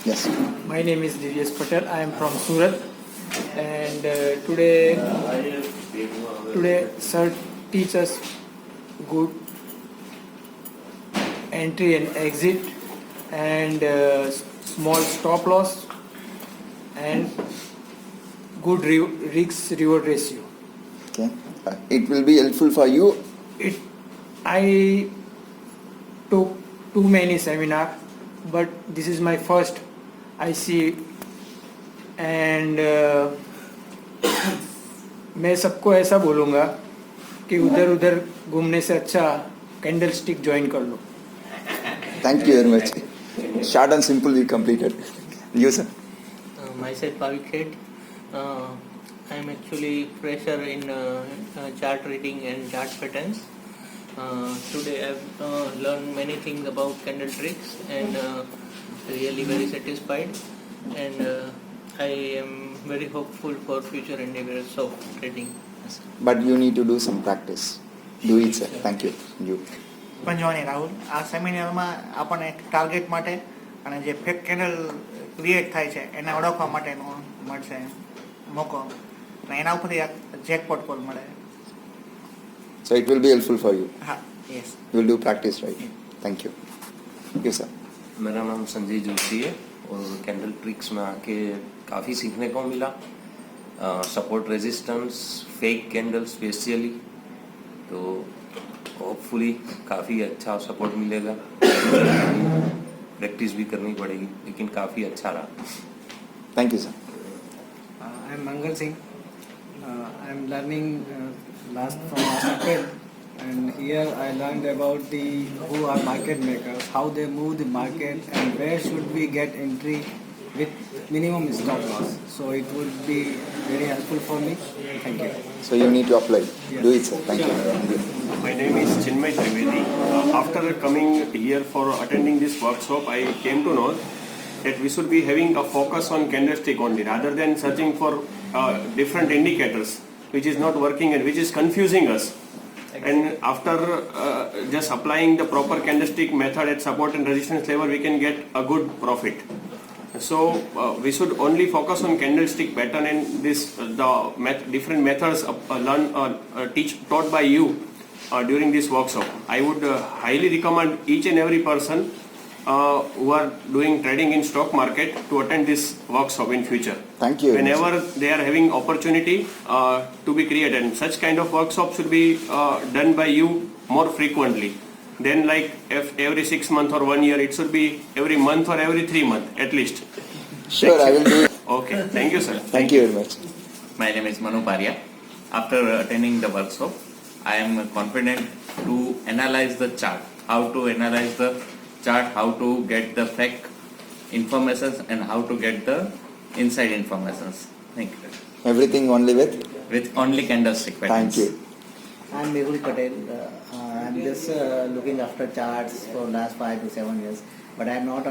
Yes. My name is Divyesh Patel. I am from Surat, and today sir teach us good entry and exit, and small stop loss, and good risk reward ratio. Okay. It will be helpful for you. I took too many seminar, but this is my first. I see, and मैं सबको ऐसा बोलूँगा कि उधर उधर घूमने से अच्छा कैंडल स्टिक ज्वाइन कर लो. Thank you very much. Short and simple, we completed. You, sir? Myself, Pavik Khed. I am actually fresher in chart reading and chart patterns. Today I have learned many things about candle tricks and really very satisfied. And I am very hopeful for future endeavors of trading. But you need to do some practice. Do it, sir. Thank you. You. Panjwani Rahul, આ સેમિનારમાં આપણને એક target માટે અને જે fake candle create થાય છે એને ઓળખવા માટેનો મળશે મોકો અને એના ઉપરથી જેકપોટ કોલ મળે. So it will be helpful for you. હા, yes. You will do practice, right? Thank you. You, sir. मेरा नाम संजय जोशी है और कैंडल ट्रिक्स में आके काफ़ी सीखने को मिला. Support resistance, fake candle specially, तो होपफुली काफ़ी अच्छा सपोर्ट मिलेगा. प्रैक्टिस भी करनी पड़ेगी, लेकिन काफ़ी अच्छा रहा. Thank you, sir. I am Mangal Singh. I am learning from last April, and here I learned about who are market makers, how they move the market, and where should we get entry with minimum stop loss. So it would be very helpful for me. Thank you. So you need to apply. Yes. Do it, sir. Thank you. Thank you. My name is Chinmay Trivedi. After coming here for attending this workshop, I came to know that we should be having a focus on candlestick only, rather than searching for different indicators, which is not working and which is confusing us. And after just applying the proper candlestick method at support and resistance level, we can get a good profit. So we should only focus on candlestick pattern, and this different methods taught by you during this workshop. I would highly recommend each and every person who are doing trading in stock market to attend this workshop in future. Thank you. Whenever they are having opportunity to be created, and such kind of workshop should be done by you more frequently. Then like if every 6 months or 1 year, it should be every month or every 3 months at least. Sure, I will do it. Okay, thank you, sir. Thank you very much. My name is Manu Paria. After attending the workshop, I am confident to analyze the chart, how to analyze the chart, how to get the fake information, and how to get the inside informations. Thank you. Everything only With only candlestick patterns. Thank you. I am Mehul Patel. I am just looking after charts for last 5 to 7 years, but I am not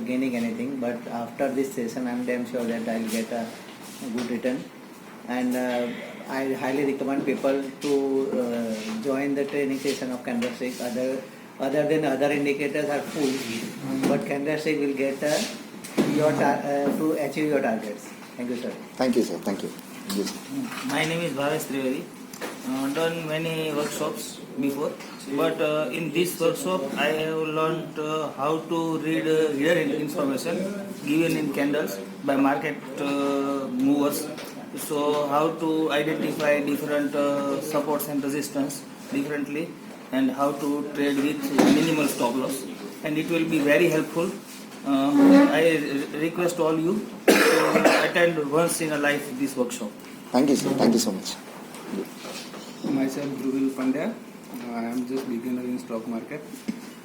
gaining anything. But after this session, I am damn sure that I will get a good return. And I highly recommend people to join the training session of candlestick. Other than other indicators are full, but candlestick will get to achieve your targets. Thank you, sir. Thank you, sir. Thank you. Yes. My name is Bhavesh Trivedi. Done many workshops before, but in this workshop I have learned how to read reader information given in candles by market movers. So how to identify different supports and resistance differently, and how to trade with minimal stop loss, and it will be very helpful. I request all you to attend once in a life this workshop. Thank you, sir. Thank you so much. Myself, Dhruvil Pandya. I am just beginner in stock market.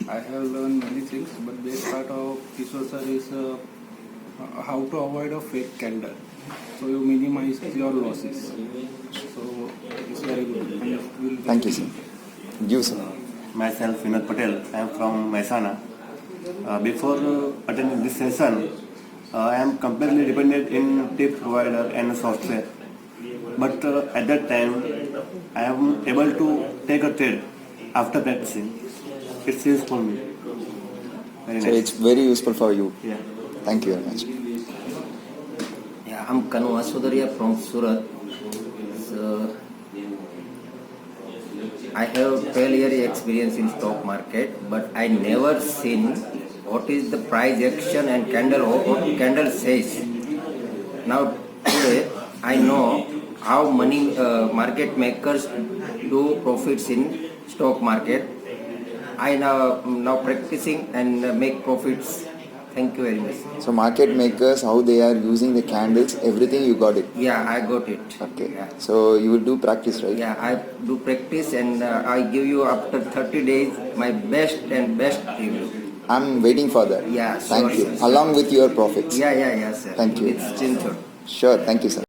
I have learned many things, but best part of Kishore sir is how to avoid a fake candle. So you minimize your losses. So it's very good. Thank you, sir. You, sir. Myself, Vinod Patel. I am from Mehsana. Before attending this session, I am completely dependent in tip provider and software. But at that time, I am able to take a trade after practicing. It saves for me. Very So nice. it's very useful for you. Yeah. Thank you very much. Yeah, I'm Kanu Asudaria from Surat. So, I have 12 years experience in stock market, but I never seen what is the price action and candle, what candle says. Now today I know how money market makers do profits in stock market. I now practicing and make profits. Thank you very much. So market makers, how they are using the candles, everything you got it. Yeah, I got it. Okay. Yeah. So you will do practice, right? Yeah, I do practice and I give you after 30 days my best review. I'm waiting for that. Yeah, Thank sure, you. sir. Along with your profits. Yeah, sir. Thank you. It's Chinchor. Sure. Thank you, sir.